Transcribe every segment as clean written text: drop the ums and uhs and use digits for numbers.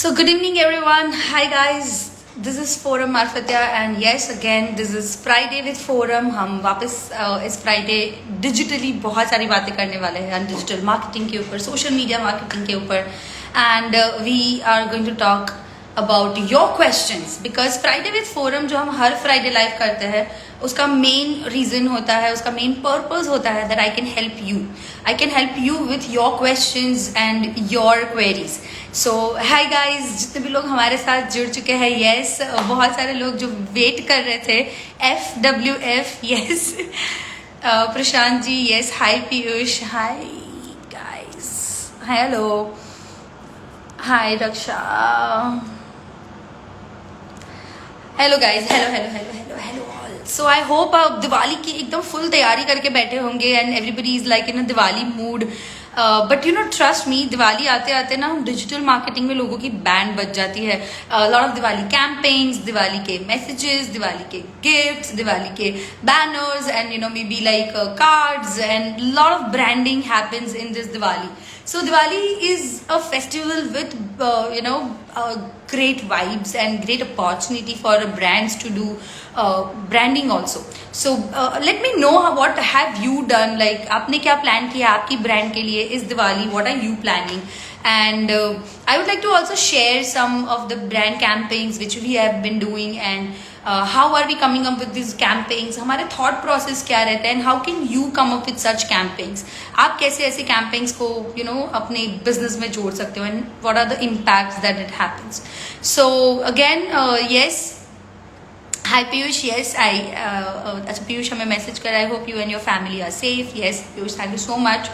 So good evening everyone. Hi guys. This is Forum Marfatia and yes again this is Friday with Forum. हम वापस इस Friday digitally बहुत सारी बातें करने वाले हैं डिजिटल मार्केटिंग के ऊपर, सोशल मीडिया मार्केटिंग के ऊपर and we are going to talk about your questions because Friday with Foram जो हम हर फ्राइडे लाइव करते हैं उसका मेन रीजन होता है, उसका मेन पर्पस होता है that I can help you with your questions and your queries. So hi guys, जितने भी लोग हमारे साथ जुड़ चुके हैं, यस बहुत सारे लोग जो वेट कर रहे थे, FWF yes, Prashant ji yes, hi Piyush, hi guys, hello, hi Raksha, hello guys, hello all. So I hope आप दिवाली की एकदम फुल तैयारी करके बैठे होंगे and everybody is like in a Diwali mood. But you know trust me, Diwali आते आते ना हम डिजिटल मार्केटिंग में लोगों की बैंड बज जाती है. Lot of Diwali campaigns, Diwali के मैसेजेस, दिवाली के गिफ्ट्स, दिवाली के banners and you know may be like cards and lot of branding happens in this Diwali. So Diwali is a festival with great vibes and great opportunity for brands to do branding also. So let me know what have you done, like आपने क्या plan किया आपकी brand के लिए इस Diwali, what are you planning? And I would like to also share some of the brand campaigns which we have been doing and how are we coming up with these campaigns, हमारे thought process क्या रहता है and how can you come up with such campaigns. आप कैसे ऐसे campaigns को अपने business में जोड़ सकते हो and what are the impacts that it happens. So again yes, hi Piyush, yes I अच्छा Piyush हमें मैसेज करा, I hope you and your family are safe. Yes Piyush, thank you so much.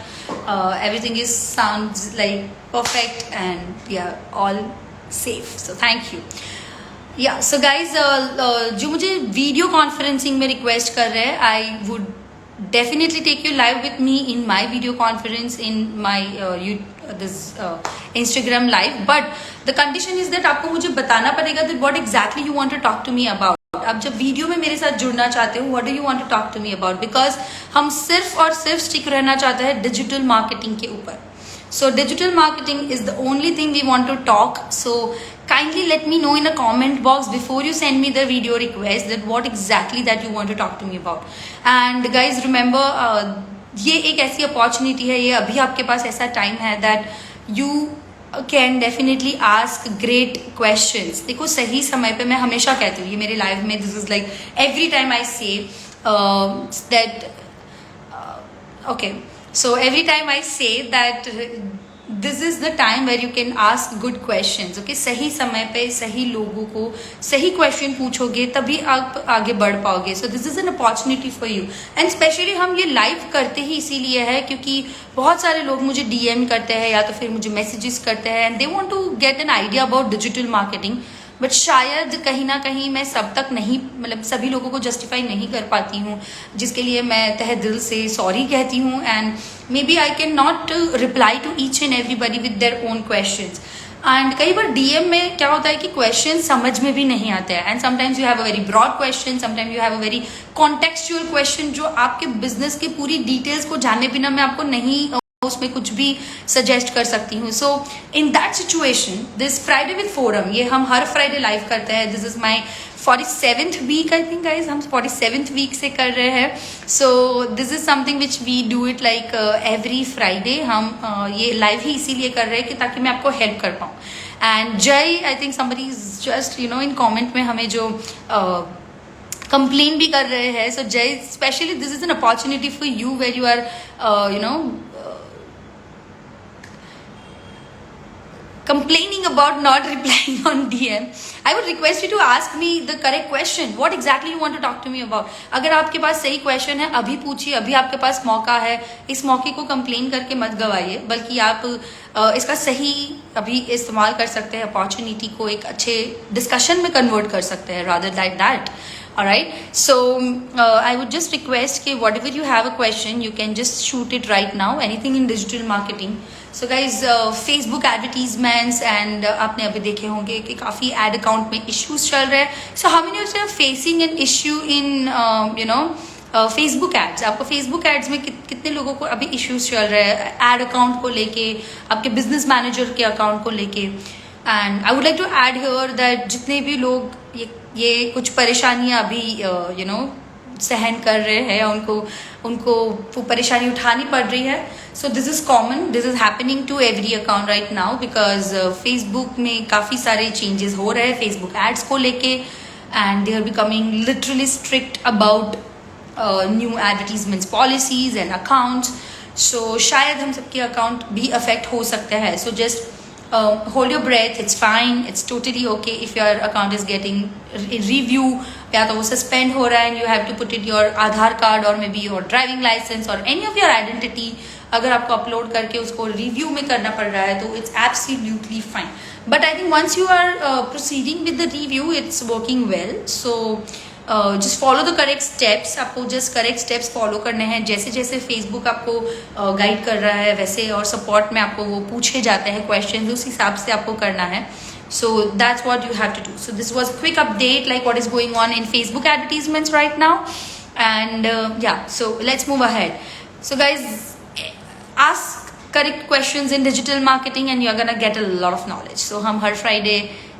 Everything is sounds like perfect and yeah all safe, so thank you. या so guys जो मुझे video conferencing में request कर रहे हैं, I would definitely take you live with me in my video conference in my this Instagram live. But the condition is that आपको मुझे बताना पड़ेगा that what exactly you want to talk to me about. आप जब video में मेरे साथ जुड़ना चाहते हो, what do you want to talk to me about, because हम सिर्फ और सिर्फ स्टिक रहना चाहते हैं डिजिटल मार्केटिंग के ऊपर. So digital marketing is the only thing we want to talk. So kindly let me know in a comment box before you send me the video request that what exactly that you want to talk to me about. And guys remember, ये एक ऐसी opportunity है, ये अभी आपके पास ऐसा time है that you can definitely ask great questions. देखो सही समय पे, मैं हमेशा कहती हूँ ये मेरे live में, this is like every time I say that okay. So every time I say that this is the time where you can ask good questions. Okay, सही समय पे सही लोगों को सही क्वेश्चन पूछोगे तभी आप आगे बढ़ पाओगे. So this is an opportunity for you. And especially हम ये लाइव करते ही इसीलिए है क्योंकि बहुत सारे लोग मुझे DM करते हैं या तो फिर मुझे मैसेजेस करते हैं and they want to get an idea about digital marketing. But शायद कहीं ना कहीं मैं सब तक नहीं, मतलब सभी लोगों को जस्टिफाई नहीं कर पाती हूँ, जिसके लिए मैं तहे दिल से सॉरी कहती हूँ. And may be I can not reply to each and everybody with their own questions. And कई बार DM में क्या होता है कि क्वेश्चन समझ में भी नहीं आते हैं and sometimes you have a very broad question, sometimes you have a very contextual question जो आपके बिजनेस के पूरी डिटेल्स को जानने बिना मैं आपको नहीं उसमें कुछ भी सजेस्ट कर सकती हूँ. So in that situation this Friday with Forum, ये हम हर फ्राइडे लाइव करते हैं. This is my 47th week, I think guys हम 47th वीक से कर रहे हैं. So this is something which we do it like every Friday. हम ये लाइव ही इसीलिए कर रहे हैं कि ताकि मैं आपको हेल्प कर पाऊँ. एंड जय, I think somebody is just in comment में हमें जो कंप्लेन भी कर रहे हैं. So Jay, specially this is an opportunity for you where you are complaining about not replying on DM. I would request you to ask me the correct question. What exactly you want to talk to me about? अगर आपके पास सही question है अभी पूछिए, अभी आपके पास मौका है. इस मौके को कंप्लेन करके मत गवाइए, बल्कि आप इसका सही अभी इस्तेमाल कर सकते हैं. अपॉर्चुनिटी को एक अच्छे डिस्कशन में कन्वर्ट कर सकते हैं rather like that. Alright, so I would just request कि whatever you have a question, you can just shoot it right now. Anything in digital marketing. So guys, Facebook advertisements and आपने अभी देखे होंगे कि काफ़ी ad account में issues चल रहे हैं. So how many of you are facing an issue in Facebook ads? आपको फेसबुक एड्स में कितने लोगों को अभी इश्यूज चल रहे हैं एड अकाउंट को लेके, आपके बिजनेस मैनेजर के अकाउंट को लेके? And I would like to add here that जितने भी लोग ये कुछ परेशानियां अभी सहन कर रहे हैं, उनको वो परेशानी उठानी पड़ रही है. So this is common, this is happening to every account right now because Facebook में काफ़ी सारे चेंजेस हो रहे हैं फेसबुक एड्स को लेके, and they are becoming literally strict about new advertisements policies and accounts. So शायद हम सबके अकाउंट भी अफेक्ट हो सकते हैं. So just hold your breath, it's fine, it's totally okay if your account is getting review या तो वो suspend हो रहा है and you have to put it your Aadhaar card or maybe your driving license or any of your identity अगर आपको upload करके उसको रिव्यू में करना पड़ रहा है तो it's absolutely fine. But I think once you are proceeding with the review, it's working well. So just follow the correct steps. आपको जस्ट करेक्ट स्टेप्स फॉलो करने हैं जैसे जैसे फेसबुक आपको गाइड कर रहा है वैसे, और सपोर्ट में आपको वो पूछे जाते हैं क्वेश्चन, उस हिसाब से आपको करना है. So that's what you have to do. So this was quick update like what is going on in Facebook advertisements right now, and so let's move ahead. So guys, ask correct questions in digital marketing and you are gonna get a lot of knowledge. So हम हर Friday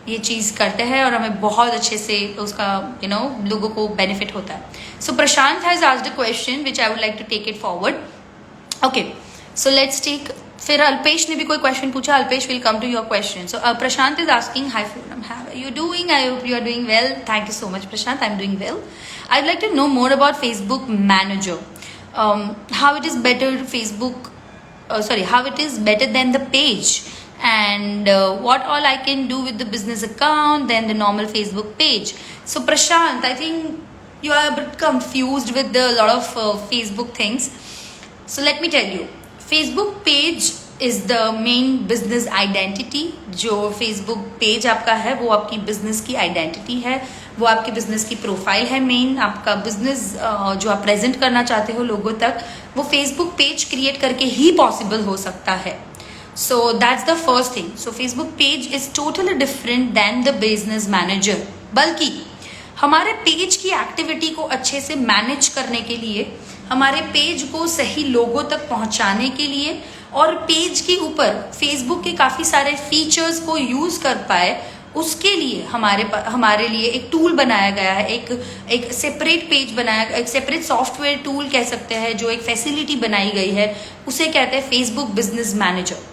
ये चीज़ करते हैं और हमें बहुत अच्छे से उसका लोगों को बेनिफिट होता है. So Prashant has asked a question which I would like to take it forward. Okay, so let's take. फिर अल्पेश ने भी कोई क्वेश्चन पूछा. Alpesh will come to your question. So Prashant is asking, hi Freedom, how are you doing? I hope you are doing well. Thank you so much Prashant, I am doing well. I would like to know more about Facebook manager, how it is better Facebook how it is better than the page, and what all I can do with the business account than the normal Facebook page. So Prashant, I think you are a bit confused with a lot of Facebook things. So let me tell you, Facebook page is the main business identity. जो Facebook page आपका है वो आपकी business की identity है, वो आपके business की profile है. मेन आपका business जो आप present करना चाहते हो लोगों तक, वो Facebook page create करके ही possible हो सकता है. So that's the first thing. So Facebook page is totally different than the business manager. बल्कि हमारे पेज की एक्टिविटी को अच्छे से मैनेज करने के लिए, हमारे पेज को सही लोगों तक पहुंचाने के लिए, और पेज के ऊपर फेसबुक के काफ़ी सारे फीचर्स को यूज़ कर पाए, उसके लिए हमारे लिए एक टूल बनाया गया है. एक सेपरेट पेज बनाया, एक सेपरेट सॉफ्टवेयर टूल कह सकते हैं, जो एक फैसिलिटी बनाई गई है, उसे कहते हैं Facebook business manager.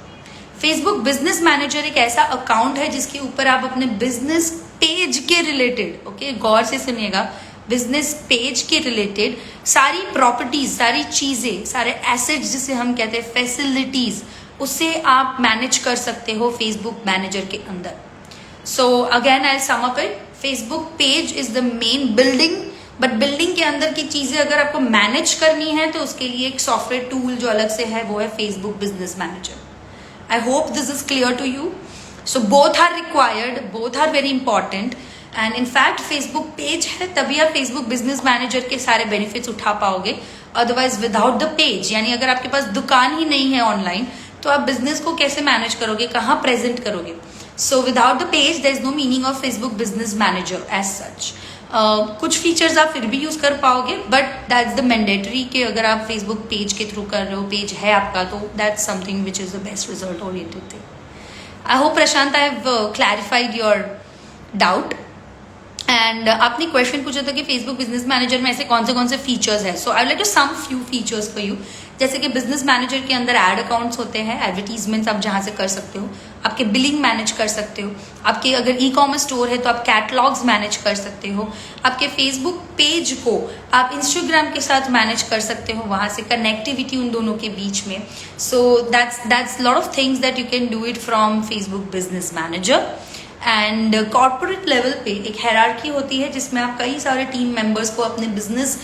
Facebook business manager एक ऐसा अकाउंट है जिसके ऊपर आप अपने बिजनेस पेज के रिलेटेड, ओके, गौर से सुनिएगा, बिजनेस पेज के रिलेटेड सारी प्रॉपर्टीज, सारी चीजें, सारे एसेट्स जिसे हम कहते हैं फैसिलिटीज, उसे आप मैनेज कर सकते हो फेसबुक मैनेजर के अंदर. So again I sum up it, Facebook page is the main building, but building के अंदर की चीजें अगर आपको मैनेज करनी है तो उसके लिए एक सॉफ्टवेयर टूल जो अलग से है वो है Facebook business manager. I hope this is clear to you. So both are required, both are very important, and in fact Facebook page है तभी आप Facebook business manager के सारे benefits उठा पाओगे. Otherwise without the page, यानी अगर आपके पास दुकान ही नहीं है ऑनलाइन तो आप बिजनेस को कैसे मैनेज करोगे, कहाँ प्रेजेंट करोगे? So without the page there is no meaning of Facebook business manager as such. कुछ फीचर्स आप फिर भी यूज कर पाओगे, बट दैट्स द मैंडेटरी कि अगर आप फेसबुक पेज के थ्रू कर रहे हो, पेज है आपका, तो that's something which is the best result oriented thing. I hope Prashant I have clarified your doubt. And आपने क्वेश्चन पूछा था कि फेसबुक बिजनेस मैनेजर में ऐसे कौन से फीचर्स है. So I like to some few features for you. जैसे कि बिजनेस मैनेजर के अंदर एड अकाउंट्स होते हैं, एडवर्टीजमेंट्स आप जहां से कर सकते हो, आपके बिलिंग मैनेज कर सकते हो, आपके अगर ई कॉमर्स स्टोर है तो आप कैटलॉग्स मैनेज कर सकते हो, आपके फेसबुक पेज को आप इंस्टाग्राम के साथ मैनेज कर सकते हो, वहां से कनेक्टिविटी उन दोनों के बीच में. So that's lot of things that you can do it from Facebook business manager. And corporate level पे एक हायरार्की होती है जिसमें आप कई सारे टीम मेंबर्स को अपने बिजनेस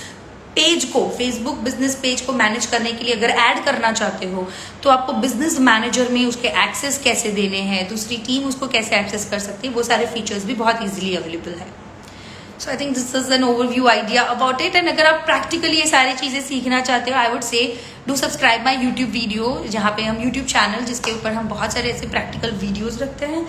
पेज को, फेसबुक बिजनेस पेज को मैनेज करने के लिए अगर ऐड करना चाहते हो तो आपको बिजनेस मैनेजर में उसके एक्सेस कैसे देने हैं, दूसरी टीम उसको कैसे एक्सेस कर सकती है, वो सारे फीचर्स भी बहुत इजीली अवेलेबल है. So I think this is an overview idea about it. And अगर आप प्रैक्टिकली ये सारी चीजें सीखना चाहते हो, I would say do subscribe my YouTube video, जहाँ पे हम यूट्यूब चैनल जिसके ऊपर हम बहुत सारे ऐसे प्रैक्टिकल वीडियोज रखते हैं.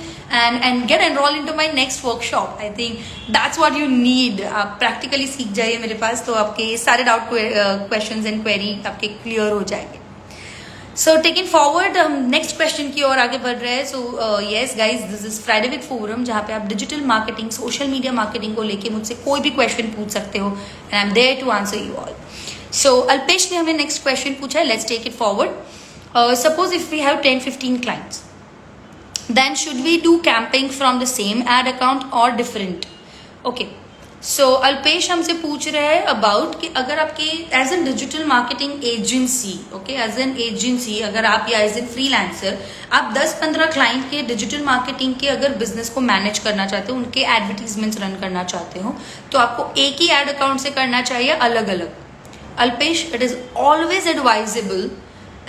And get enrol in to my next workshop. I think that's what you need. आप प्रैक्टिकली सीख जाइए मेरे पास, तो आपके सारे डाउट, क्वेश्चंस एंड क्वेरी आपके क्लियर हो जाएंगे. सो टेकिंग फॉरवर्ड हम नेक्स्ट क्वेश्चन की ओर आगे बढ़ रहे हैं. So yes guys, this is Friday with Foram, जहाँ पे आप digital marketing, social media marketing को लेके मुझसे कोई भी क्वेश्चन पूछ सकते हो and I am there to answer you all. So Alpesh ने हमें नेक्स्ट क्वेश्चन पूछा है. Let's take it forward. Suppose if we have 10-15 clients, then should we do camping from the same ad account or different? Okay, so Alpesh हमसे पूछ रहे हैं about कि अगर आपके as an digital marketing agency, okay, as an agency, अगर आप या एज एन फ्रीलांसर आप 10-15 क्लाइंट के डिजिटल मार्केटिंग के अगर बिजनेस को मैनेज करना चाहते हो, उनके एडवर्टीजमेंट्स रन करना चाहते हो, तो आपको एक ही एड अकाउंट से करना चाहिए अलग अलग? Alpesh, it is always advisable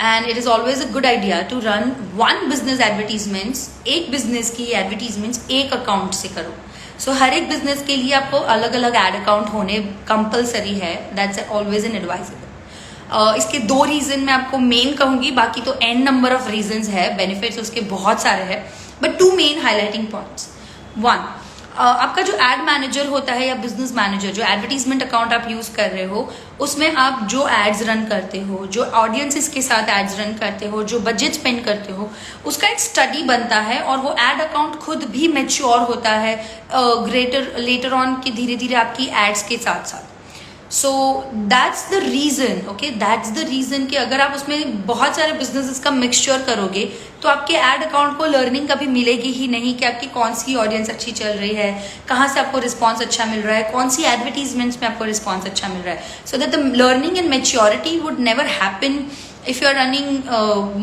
and it is always a good idea to run one business advertisements, एक business की advertisements एक account से करो. So हर एक business के लिए आपको अलग अलग ad account होने compulsory है. That's always an advisable. इसके 2 रीजन मैं आपको मेन कहूंगी, बाकी तो n नंबर ऑफ रीजंस है, बेनिफिट्स उसके बहुत सारे हैं, बट 2 मेन हाईलाइटिंग पॉइंट्स. 1, आपका जो एड मैनेजर होता है या बिजनेस मैनेजर, जो एडवर्टीजमेंट अकाउंट आप यूज कर रहे हो, उसमें आप जो एड्स रन करते हो, जो ऑडियंसेस के साथ एड्स रन करते हो, जो बजट स्पेंड करते हो, उसका एक स्टडी बनता है और वो एड अकाउंट खुद भी मैच्योर होता है ग्रेटर लेटर ऑन की धीरे धीरे आपकी एड्स के साथ साथ. So that's the reason, okay, that's the reason कि अगर आप उसमें बहुत सारे बिजनेसेस का मिक्सचर करोगे तो आपके एड अकाउंट को लर्निंग कभी मिलेगी ही नहीं कि आपकी कौन सी ऑडियंस अच्छी चल रही है, कहाँ से आपको रिस्पॉन्स अच्छा मिल रहा है, कौन सी एडवर्टीजमेंट्स में आपको रिस्पॉन्स अच्छा मिल रहा है. So that the learning and maturity would never happen if you are running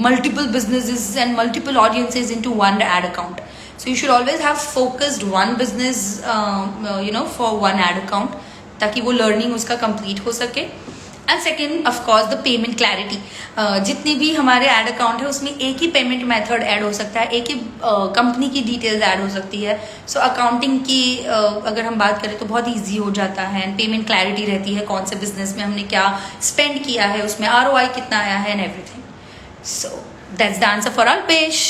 multiple businesses and multiple audiences into one ad account. So you should always have focused one business for one ad account, ताकि वो learning उसका complete हो सके. And second of course the payment clarity. जितनी भी हमारे ad account है उसमें एक ही पेमेंट मेथड ऐड हो सकता है, एक ही कंपनी की डिटेल्स ऐड हो सकती है. सो अकाउंटिंग की अगर हम बात करें तो बहुत ईजी हो जाता है एंड पेमेंट क्लैरिटी रहती है, कौन से बिजनेस में हमने क्या स्पेंड किया है, उसमें ROI कितना आया है and everything. So that's the answer for Alpesh.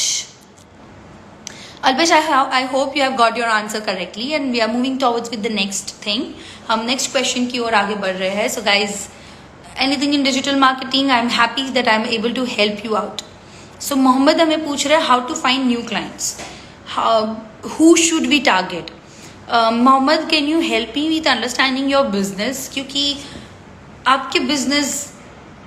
Alpesh, I hope you have got your answer correctly and we are moving towards with the next thing. हम next question की ओर आगे बढ़ रहे हैं. So guys, anything in digital marketing, I'm happy that I'm able to help you out. So Mohammad हमें पूछ रहे हैं how to find new clients. Who should we target? Mohammad, can you help me with understanding your business? क्योंकि आपके business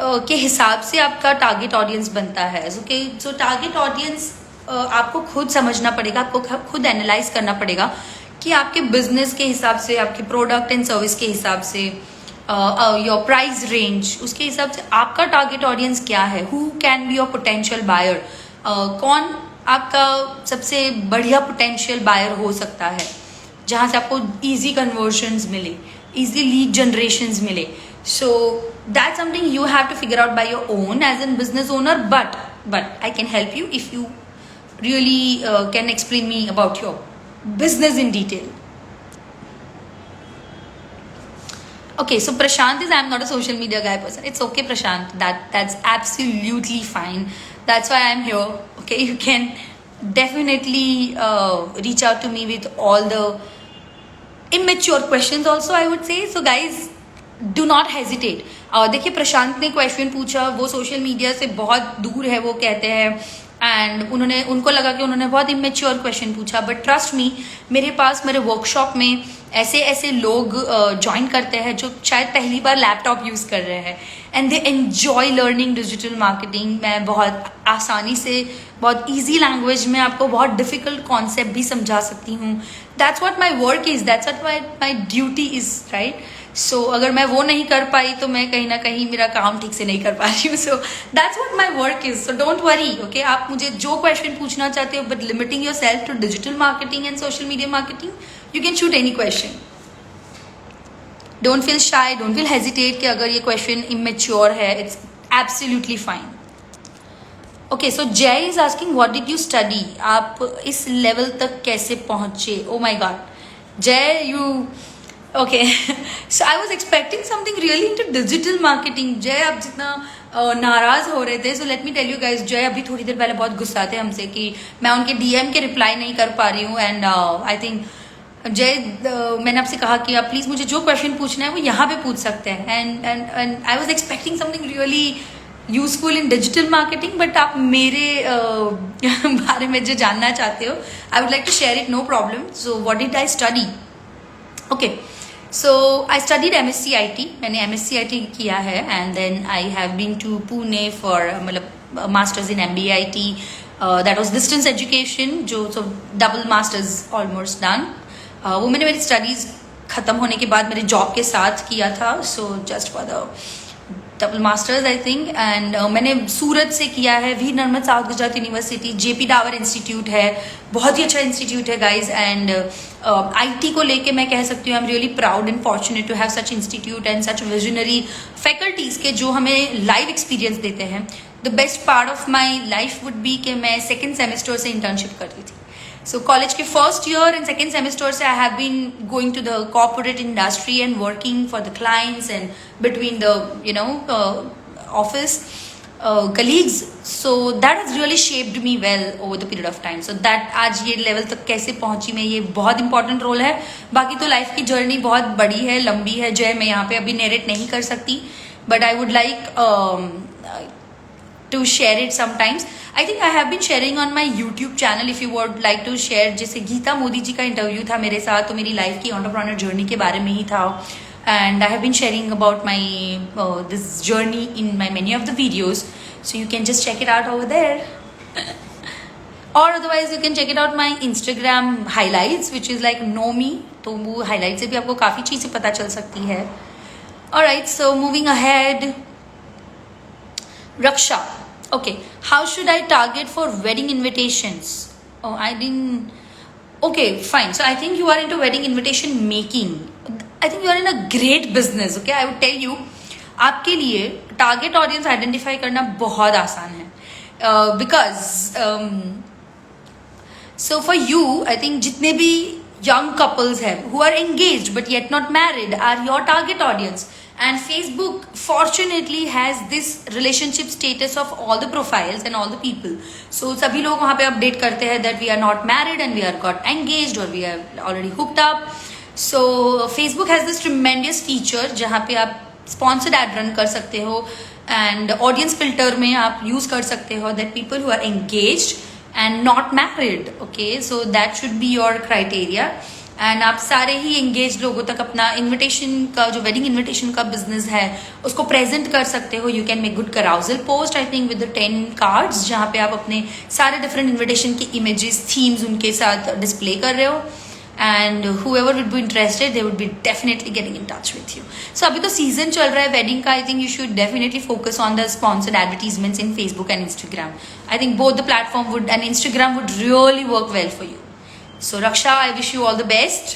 के हिसाब से आपका टारगेट ऑडियंस बनता है. So टारगेट ऑडियंस आपको खुद समझना पड़ेगा, आपको खुद एनालाइज करना पड़ेगा कि आपके बिजनेस के हिसाब से, आपके प्रोडक्ट एंड सर्विस के हिसाब से, योर प्राइस रेंज, उसके हिसाब से आपका टारगेट ऑडियंस क्या है. Who can be your potential buyer, कौन आपका सबसे बढ़िया पोटेंशियल बायर हो सकता है, जहाँ से आपको ईजी कन्वर्जन्स मिले, ईजी लीड जनरेशंस मिले. So that's something you have to figure out by your own as an business owner, but I can help you if you really can explain me about your business in detail. Okay, so Prashant is, I'm not a social media guy person. It's okay, Prashant. That's absolutely fine. That's why I'm here. Okay, you can definitely reach out to me with all the immature questions also, I would say. So guys, do not hesitate. देखिए, प्रशांत ने question पूछा, वो social media से बहुत दूर है, वो कहते हैं, एंड उनको लगा कि उन्होंने बहुत इमेच्योर क्वेश्चन पूछा. बट ट्रस्ट मी, मेरे पास मेरे वर्कशॉप में ऐसे लोग ज्वाइन करते हैं जो शायद पहली बार लैपटॉप यूज कर रहे हैं and they enjoy learning digital marketing. मैं बहुत आसानी से, बहुत ईजी लैंग्वेज में आपको बहुत डिफिकल्ट कॉन्सेप्ट भी समझा सकती हूँ. That's what my work is, that's what my duty is, right. So अगर मैं वो नहीं कर पाई तो मैं कहीं ना कहीं मेरा काम ठीक से नहीं कर पा रही हूँ. So that's what my work is. So don't worry, okay. आप मुझे जो क्वेश्चन पूछना चाहते हो, but limiting your self to digital marketing and social media marketing, you can shoot any question. Don't feel shy, don't feel hesitate कि अगर ये question immature है, it's absolutely fine. Okay, so Jay is asking what did you study, आप इस level तक कैसे पहुंचे. Oh my God, जय, you okay. So I was expecting something really in to digital marketing. Jay, आप जितना नाराज हो रहे थे, so let me tell you guys, Jay अभी थोड़ी देर पहले बहुत गुस्सा थे हमसे कि मैं उनके DM के रिप्लाई नहीं कर पा रही हूँ. एंड आई थिंक जय, मैंने आपसे कहा कि आप प्लीज मुझे जो क्वेश्चन पूछना है वो यहाँ पे पूछ सकते हैं. And I was expecting something really useful in digital marketing, but आप मेरे बारे में जो जानना चाहते हो, I would like to share it, no problem. So what did I study? Okay, so I studied MSc IT. मैंने MSc IT किया है, and then I have been to Pune for मतलब masters in MBA IT. That was distance education, जो so double masters almost done. वो मैंने मेरी studies खत्म होने के बाद मेरे जॉब के साथ किया था, so just for the double masters I think. And मैंने सूरत से किया है, Veer Narmad South Gujarat University, JP Dawar institute है, बहुत ही अच्छा इंस्टीट्यूट है गाइज. एंड IT को लेके मैं कह सकती हूँ I am really proud and fortunate to have such institute and such visionary faculties के जो हमें लाइव एक्सपीरियंस देते हैं. The best part of my life would be कि मैं सेकेंड सेमेस्टर से इंटर्नशिप करती थी. So college के first year and second semester से I have been going to the corporate industry and working for the clients and between the office colleagues. So that has really shaped me well over the period of time. So that आज ये level तक कैसे पहुंची मैं, ये बहुत important role है. बाकी तो life की journey बहुत बड़ी है, लंबी है, जो मैं यहाँ पे अभी narrate नहीं कर सकती. But I would like to share it sometimes. I think I have been sharing on my YouTube channel if you would like to share. जैसे गीता मोदी जी का इंटरव्यू था मेरे साथ, तो मेरी लाइफ की एंटरप्रेन्योर जर्नी के बारे में ही था. And I have been sharing about my this journey in my many of the videos, so you can just check it out over there. Or otherwise you can check it out my Instagram highlights, which is like know me. तो वो highlights से भी आपको काफी चीजें पता चल सकती है. Alright, so moving ahead. Raksha. Okay, how should I target for wedding invitations? Oh, I didn't. Okay, fine. So I think you are into wedding invitation making. I think you are in a great business. Okay, I would tell you, आपके लिए target audience identify करना बहुत आसान है. Because so for you, I think जितने भी young couples हैं who are engaged but yet not married are your target audience. And Facebook fortunately has this relationship status of all the profiles and all the people. So सभी लोग वहाँ पे update करते हैं that we are not married and we are got engaged or we are already hooked up. So Facebook has this tremendous feature जहाँ पे आप sponsored ad run कर सकते हो and audience filter में आप use कर सकते हो that people who are engaged and not married. Okay, so that should be your criteria. And आप सारे ही एंगेज लोगों तक अपना इन्विटेशन का जो वेडिंग इन्विटेशन का बिजनेस है उसको प्रेजेंट कर सकते हो. You can make good कराउजल post I think with 10 cards जहाँ पे आप अपने सारे डिफरेंट इन्विटेशन की इमेजेस थीम्स उनके साथ डिस्प्ले कर रहे हो. And whoever would be interested they would be definitely getting in touch with you. So अभी तो सीजन चल रहा है वेडिंग का. I think you should definitely focus on the sponsored advertisements in Facebook and Instagram. I think both the platform would and Instagram would really work well for you. So Raksha, I wish you all the best.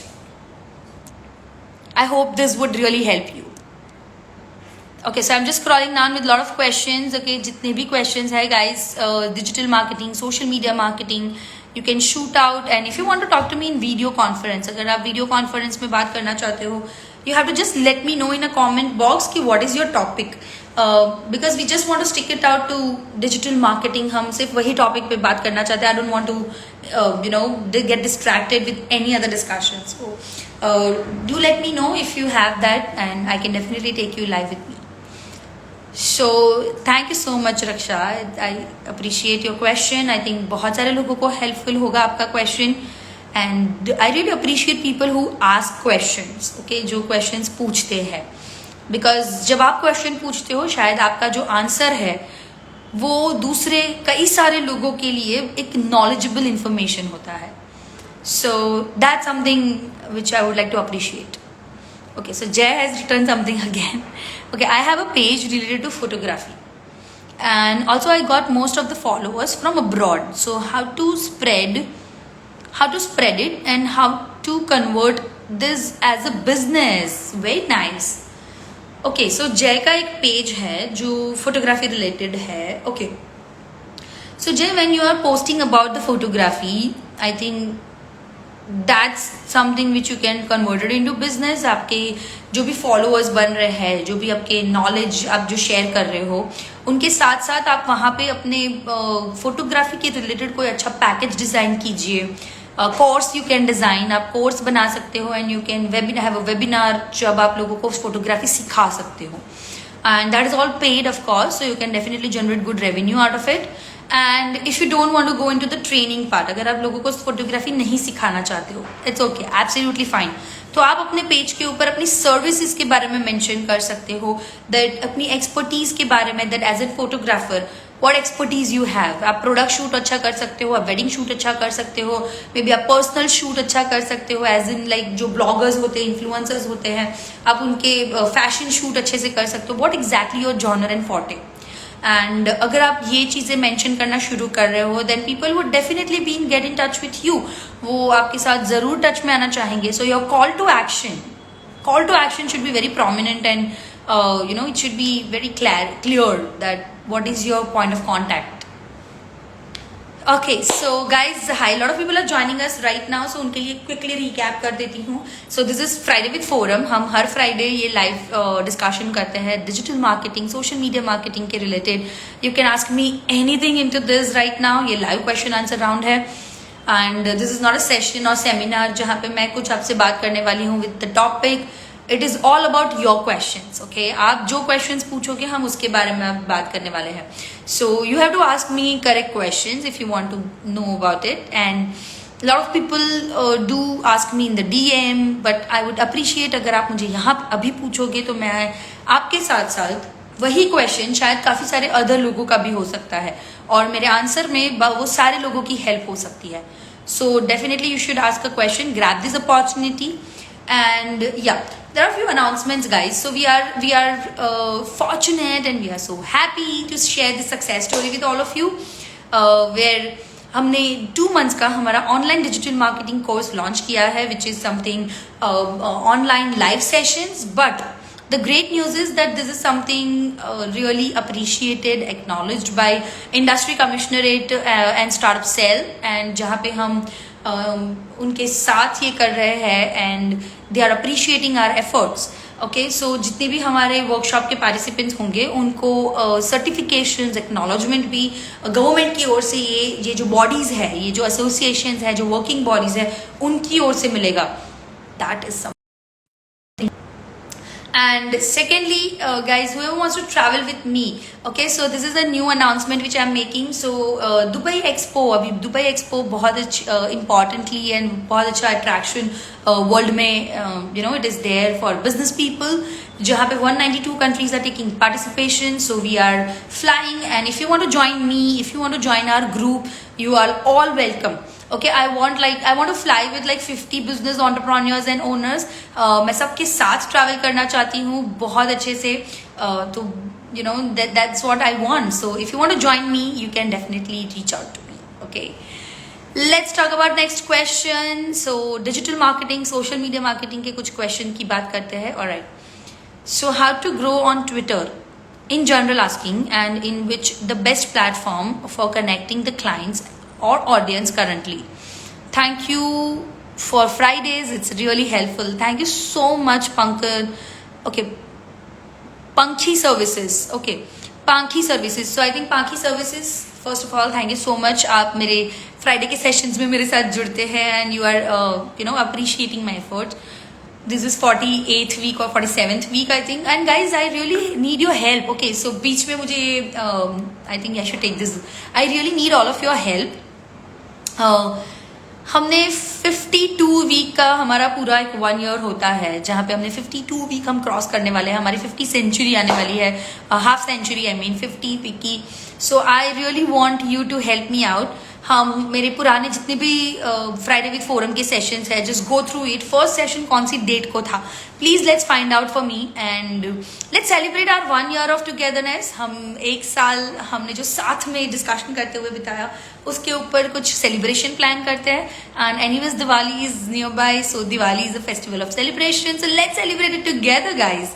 I hope this would really help you. Okay, so I'm just scrolling down with a lot of questions. Okay, जितने भी questions है guys, digital marketing, social media marketing, you can shoot out. And if you want to talk to me in video conference, अगर आप video conference में बात करना चाहते हो, you have to just let me know in a comment box कि what is your topic. Because we just want to stick it out to digital marketing. हम सिर्फ वही topic पे बात करना चाहते हैं. I don't want to get distracted with any other discussion. So do let me know if you have that and I can definitely take you live with me. So thank you so much Raksha. I appreciate your question. I think बहुत सारे लोगों को helpful होगा आपका question. And I really appreciate people who ask questions. Okay, जो questions पूछते हैं. Because जब आप क्वेश्चन पूछते हो शायद आपका जो आंसर है वो दूसरे कई सारे लोगों के लिए एक नॉलेजेबल इंफॉर्मेशन होता है. So that's something which I would like to appreciate. Okay, so Jay has written something again. Okay, I have a page related to photography and also I got most of the followers from abroad. So how to spread it and how to convert this as a business. Very nice. Okay, so Jay का एक page है जो photography related है. Okay, so Jay when you are posting about the photography I think that's something which you can converted into business. आपके जो भी followers बन रहे हैं, जो भी आपके नॉलेज आप जो शेयर कर रहे हो, उनके साथ साथ आप वहाँ पे अपने फोटोग्राफी के रिलेटेड कोई अच्छा पैकेज डिज़ाइन कीजिए. कोर्स यू कैन डिज़ाइन, आप कोर्स बना सकते हो and you can have a webinar जब आप लोगों को फोटोग्राफी सिखा सकते हो. and that is all paid of course, so you can definitely generate good revenue out of it. And if you don't want to go into the training part, अगर आप लोगों को फोटोग्राफी नहीं सिखाना चाहते हो, इट्स ओके, एब्सोल्युटली फाइन, तो आप अपने पेज के ऊपर अपनी सर्विसेज के बारे में मेंशन कर सकते हो, दैट अपनी एक्सपर्टीज के बारे में, that as a photographer what expertise you have. आप प्रोडक्ट शूट अच्छा कर सकते हो, आप वेडिंग शूट अच्छा कर सकते हो, मे बी आप पर्सनल शूट अच्छा कर सकते हो, एज इन लाइक जो ब्लॉगर्स होते हैं, इन्फ्लुएंसर्स होते हैं, आप उनके फैशन शूट अच्छे से कर सकते हो. What exactly your genre and forte. And अगर आप ये चीजें मेंशन करना शुरू कर रहे हो, then people would definitely be in get in touch with you. वो आपके साथ जरूर टच में आना चाहेंगे. So your call to action should be very prominent, and it should be very clear that what is your point of contact. Okay, so guys, hi, a lot of people are joining us right now, so उनके लिए quickly recap कर देती हूँ. So this is Friday with Forum. हम हर Friday ये live discussion करते हैं digital marketing, social media marketing के related. You can ask me anything into this right now. ये live question answer round है, and this is not a session or seminar जहाँ पे मैं कुछ आपसे बात करने वाली हूँ with the topic. It is all about your questions, okay? आप जो questions पूछोगे हम उसके बारे में अब बात करने वाले हैं. So you have to ask me correct questions if you want to know about it. And a lot of people do ask me in the DM, but I would appreciate अगर आप मुझे यहाँ अभी पूछोगे तो मैं आपके साथ साथ वही question शायद काफी सारे other लोगों का भी हो सकता है, और मेरे आंसर में वो सारे लोगों की हेल्प हो सकती है. So definitely you should ask a question, grab this opportunity. And yeah, there are a few announcements, guys. So we are fortunate and we are so happy to share this success story with all of you, where हमने 2 months का हमारा online digital marketing course launch किया है, which is something online live sessions. But the great news is that this is something really appreciated, acknowledged by industry commissionerate and startup cell, and जहाँ पे हम उनके साथ ये कर रहे हैं, and they are appreciating our efforts. Okay, so जितने भी हमारे वर्कशॉप के पार्टिसिपेंट्स होंगे उनको सर्टिफिकेशंस, एक्नॉलेजमेंट भी गवर्नमेंट की ओर से, ये जो बॉडीज है, ये जो एसोसिएशंस है, जो वर्किंग बॉडीज है, उनकी ओर से मिलेगा. That is And secondly, guys, whoever wants to travel with me, okay, so this is a new announcement which I am making. So Dubai Expo, अभी Dubai Expo बहुत importantly and बहुत अच्छा attraction world में, it is there for business people, जहाँ पे 192 countries are taking participation. So we are flying, and if you want to join me, if you want to join our group, you are all welcome. Okay, I want to fly with like 50 business entrepreneurs and owners. मैं सबके साथ travel करना चाहती हूँ बहुत अच्छे से, तो that's what I want. So if you want to join me, you can definitely reach out to me. Okay, let's talk about next question. So digital marketing, social media marketing के कुछ question की बात करते हैं. Alright, so how to grow on Twitter in general asking, and in which the best platform for connecting the clients or audience currently. Thank you for Fridays, it's really helpful. Thank you so much, Pankaj. Okay, Pankhi Services. Okay, Pankhi Services. So I think Pankhi Services, first of all, thank you so much. आप मेरे Friday के sessions में मेरे साथ जुड़ते हैं, and you are appreciating my effort. This is 48th week or 47th week, I think. And guys, I really need your help. Okay, so बीच में मुझे I think I should take this. I really need all of your help. हमने 52 week का हमारा पूरा एक 1 year होता है, जहाँ पे हमने 52 वीक हम क्रॉस करने वाले हैं. हमारी 50 सेंचुरी आने वाली है, half century, I mean 50 week की. So I really want you to help me out. हम मेरे पुराने जितने भी फ्राइडे विद फोरम के सेशंस है, just go through it. First session कौन सी डेट को था, please let's find out for me, and let's celebrate our 1 year of togetherness. हम 1 साल हमने जो साथ में डिस्कशन करते हुए बिताया, उसके ऊपर कुछ सेलिब्रेशन प्लान करते हैं. And anyways Diwali is near by, so Diwali is a festival of celebration, so let's celebrate it together guys.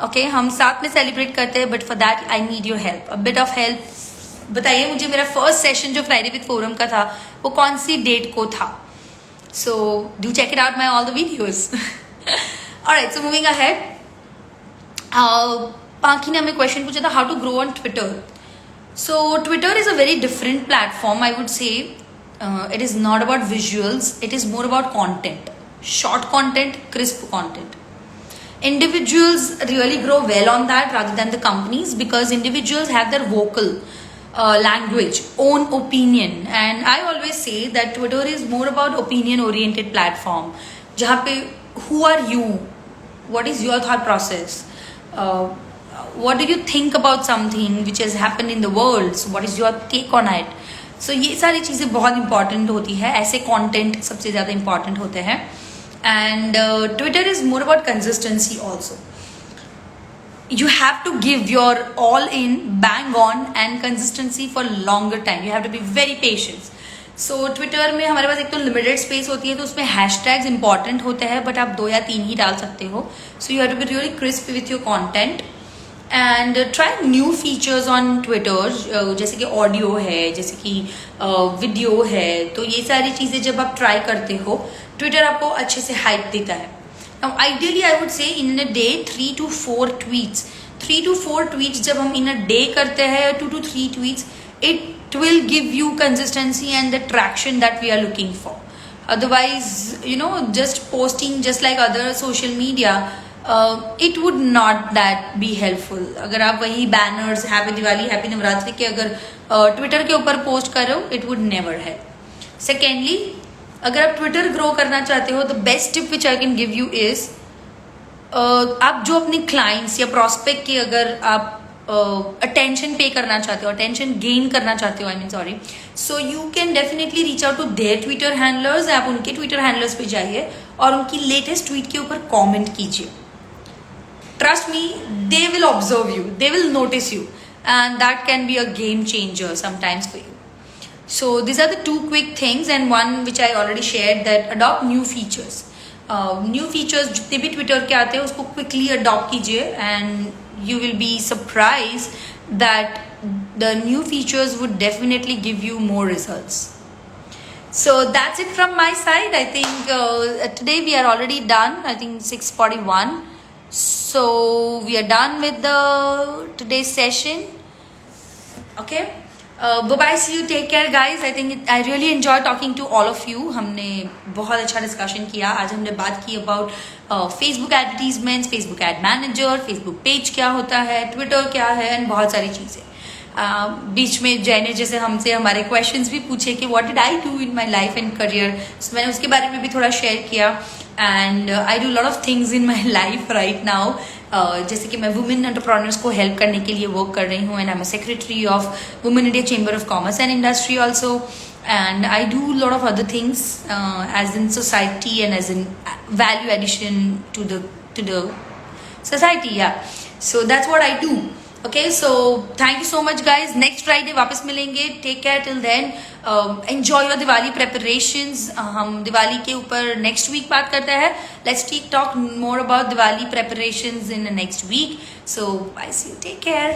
Okay, हम साथ में सेलिब्रेट करते हैं, but for that I need your help, a bit of help. बताइए मुझे मेरा फर्स्ट सेशन जो Friday with forum का था वो कौन सी डेट को था. So do check it out my all the videos. Alright, so moving ahead. Panki ने हमें क्वेश्चन पूछा था how to grow on Twitter. So Twitter is a very different platform, I would say. It is not about visuals, it is more about content, short content, crisp content. Individuals really grow well on that rather than the companies, because individuals have their vocal language, own opinion. And I always say that Twitter is more about opinion oriented platform, जहाँ पे who are you, what is your thought process, what do you think about something which has happened in the world, so what is your take on it. So ये सारी चीज़ें बहुत important होती है, ऐसे content सबसे ज़्यादा इंपॉर्टेंट होते हैं. And Twitter is more about consistency also. You have to give your all in, bang on, and consistency for longer time. You have to be very patient. So Twitter में हमारे पास एक तो limited space होती है, तो उसमें hashtags important होते हैं, बट आप 2 या 3 ही डाल सकते हो. So you have to be really crisp with your content and try new features on Twitter, जैसे कि ऑडियो है, जैसे कि वीडियो है. तो ये सारी चीज़ें जब आप ट्राई करते हो, ट्विटर आपको अच्छे से हाइप देता है. Now, ideally, I would say in a day 3 to 4 tweets. 3 to 4 tweets जब हम in a day करते हैं, 2 to 3 tweets, it will give you consistency and the traction that we are looking for. Otherwise, just posting just like other social media, it would not that be helpful. अगर आप वही banners, happy Diwali, happy Navratri के अगर Twitter के ऊपर post करो, it would never help. Secondly, अगर आप ट्विटर ग्रो करना चाहते हो, the best tip which I can give you is, आप जो अपने क्लाइंट्स या प्रोस्पेक्ट की अगर आप अटेंशन पे करना चाहते हो, अटेंशन गेन करना चाहते हो, so you can definitely reach out to their Twitter handlers. आप उनके ट्विटर हैंडलर्स पे जाइए और उनकी लेटेस्ट ट्वीट के ऊपर कॉमेंट कीजिए. Trust me, they will observe you, they will notice you, and that can be a game changer sometimes for you. So these are the 2 quick things, and one which I already shared, that adopt new features. New features जितने भी Twitter के आते हैं उसको quickly adopt कीजिए, and you will be surprised that the new features would definitely give you more results. So that's it from my side. I think today we are already done. I think 6:41. So we are done with the today's session. Okay. Bye-bye, see you, take care guys. I really enjoy talking to all of you. हमने बहुत अच्छा discussion किया. आज हमने बात की about Facebook advertisements, Facebook ad manager, Facebook page क्या होता है, ट्विटर क्या है, एंड बहुत सारी चीज़ें. बीच में जय ने जैसे हमसे हमारे क्वेश्चंस भी पूछे कि what did I do in my life and career, so मैंने उसके बारे में भी थोड़ा शेयर किया. And I do lot of things in my life right now. जैसे कि मैं वुमेन एंटरप्रेन्योर्स को हेल्प करने के लिए वर्क कर रही हूँ, and I M secretary of women India chamber of commerce and industry also. And I do a lot of other things as in society and as in value addition to the society. Yeah, so that's what I do. Okay, so thank you so much guys. Next Friday वापस मिलेंगे. Take care till then. Enjoy your Diwali preparations. हम दिवाली के ऊपर next week बात करते हैं. Let's talk more about Diwali preparations in the next week. So I see you. Take care.